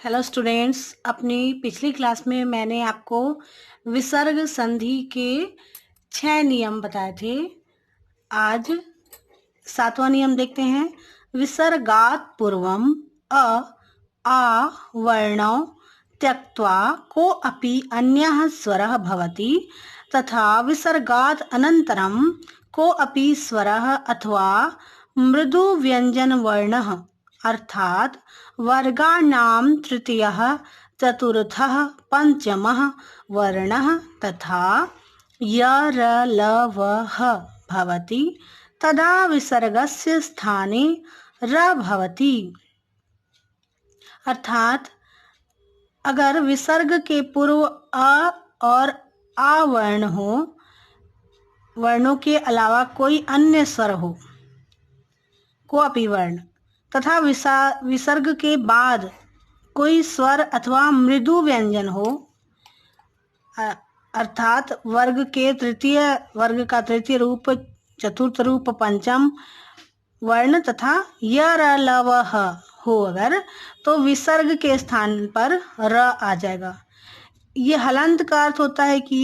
Hello students, अपनी पिछली class में मैंने आपको विसर्ग संधि के 6 नियम बताए थे। आज 7वां नियम देखते हैं। विसर्गात् पूर्वम अ आ वर्णौ त्यक्त्वा को अपि अन्यः स्वरः भवति तथा विसर्गात् अनन्तरं को अपि स्वरः अथवा मृदु व्यंजन वर्णः अर्थात वर्गाणां तृतीयः चतुर्थः पंचमः वर्णः तथा यरलवः भवति तदा विसर्गस्य स्थाने र भवति। अर्थात अगर विसर्ग के पूर्व अ और आ वर्ण हो, वर्णों के अलावा कोई अन्य स्वर हो, को अपि वर्ण, तथा विसर्ग के बाद कोई स्वर अथवा मृदु व्यंजन हो, अर्थात वर्ग का तृतीय रूप, चतुर्थ रूप, पंचम वर्ण तथा यरलवः हो अगर, तो विसर्ग के स्थान पर र आ जाएगा। ये हलंत का अर्थ होता है कि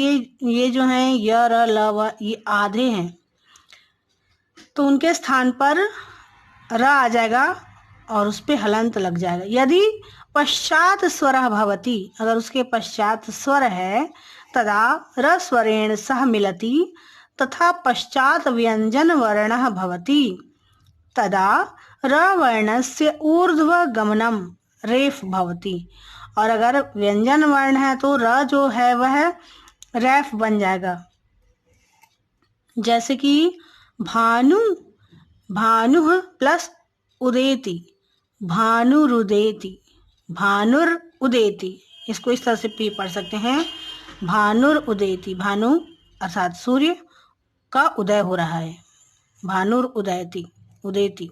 ये जो हैं यरलव, ये आधे हैं, तो उनके स्थान पर र आ जाएगा और उस पे हलंत लग जाएगा। यदि पश्चात स्वरः भवति, अगर उसके पश्चात स्वर है, तदा र स्वरेण सह मिलति तथा पश्चात व्यंजन वर्णः भवति तदा र वर्णस्य ऊर्ध्व गमनम रेफ भवति। और अगर व्यंजन वर्ण है तो र जो है वह रेफ बन जाएगा। जैसे कि भानु, भानुः प्लस उदेति, भानुरुदेति, भानुर उदेति, इसको इस तरह से भी पढ़ सकते हैं, भानुर उदेति, भानु अर्थात सूर्य का उदय हो रहा है, भानुर उदयति, उदेति।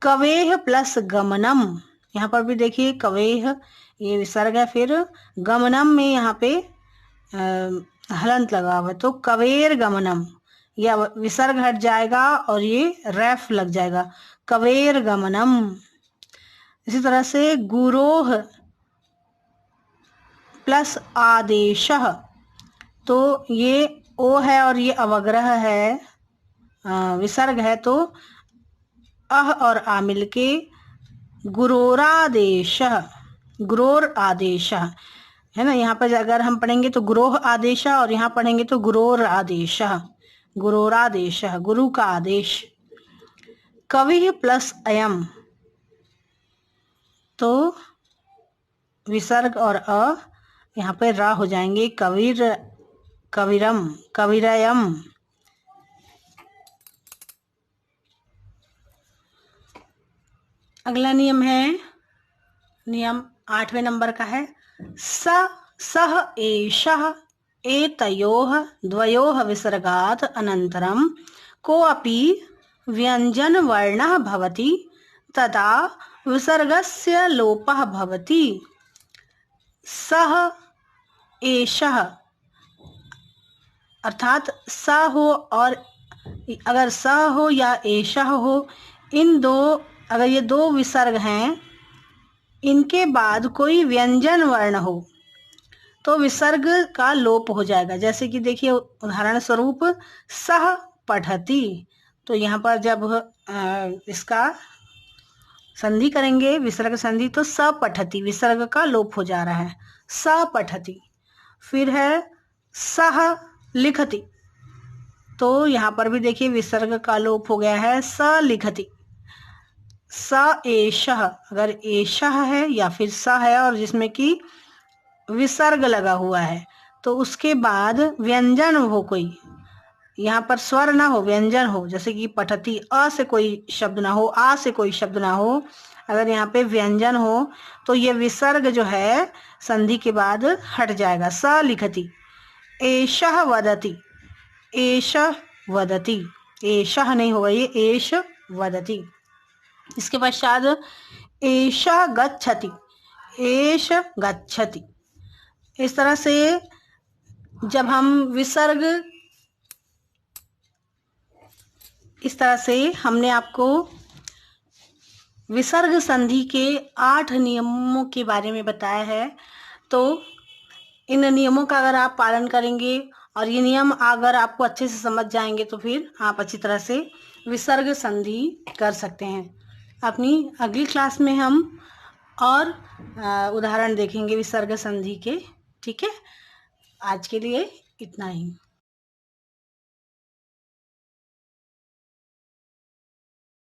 कवेह प्लस गमनम, यहाँ पर भी देखिए कवेह ये विसर्ग है, फिर गमनम में यहाँ पे हलंत लगा हुआ है, तो कवेर गमनम, या विसर्ग हट जाएगा और ये रेफ लग जाएगा, कवेर गमनम। इसी तरह से गुरोह प्लस आदेशः, तो ये ओ है और ये अवग्रह है, विसर्ग है, तो अह और आ मिलके गुरोरादेशः, गुरोर आदेशः है ना। यहाँ पर अगर हम पढ़ेंगे तो गुरोह आदेशः, और यहाँ पढ़ेंगे तो गुरोर आदेशः, गुरोरादेशः, गुरु का आदेश। कवि प्लस अयम, तो विसर्ग और अ यहाँ पे रा हो जाएंगे, कविर, कविरम, कविरयम। अगला नियम है, नियम 8वें नंबर का है। सह एषः एतयोः द्वयोः विसर्गात् अनन्तरं कोऽपि व्यंजन वर्णः भवति तदा विसर्गस्य लोपः भवति। सह एषः अर्थात स हो, और अगर स हो या एषः हो, इन दो, अगर ये दो विसर्ग हैं, इनके बाद कोई व्यंजन वर्ण हो तो विसर्ग का लोप हो जाएगा। जैसे कि देखिए उदाहरण स्वरूप सह पठति, तो यहाँ पर जब इसका संधि करेंगे, विसर्ग संधि, तो स पठति, विसर्ग का लोप हो जा रहा है, स पठति। फिर है सह लिखति, तो यहाँ पर भी देखिए विसर्ग का लोप हो गया है, स लिखति। स एषः, अगर एषः है या फिर स है और जिसमें कि विसर्ग लगा हुआ है, तो उसके बाद व्यंजन हो, कोई यहाँ पर स्वर ना हो, व्यंजन हो, जैसे कि पठति, अ से कोई शब्द ना हो, आ से कोई शब्द ना हो, अगर यहाँ पे व्यंजन हो तो ये विसर्ग जो है संधि के बाद हट जाएगा। स लिखति, एषः वदति, एषः वदति, एषः नहीं होगा, ये एष वदति। इसके पश्चात एषः गच्छति, एष गच्छति। इस तरह से जब हम विसर्ग, इस तरह से हमने आपको विसर्ग संधि के 8 नियमों के बारे में बताया है। तो इन नियमों का अगर आप पालन करेंगे और ये नियम अगर आपको अच्छे से समझ जाएंगे तो फिर आप अच्छी तरह से विसर्ग संधि कर सकते हैं। अपनी अगली क्लास में हम और उदाहरण देखेंगे विसर्ग संधि के। ठीक है, आज के लिए इतना ही।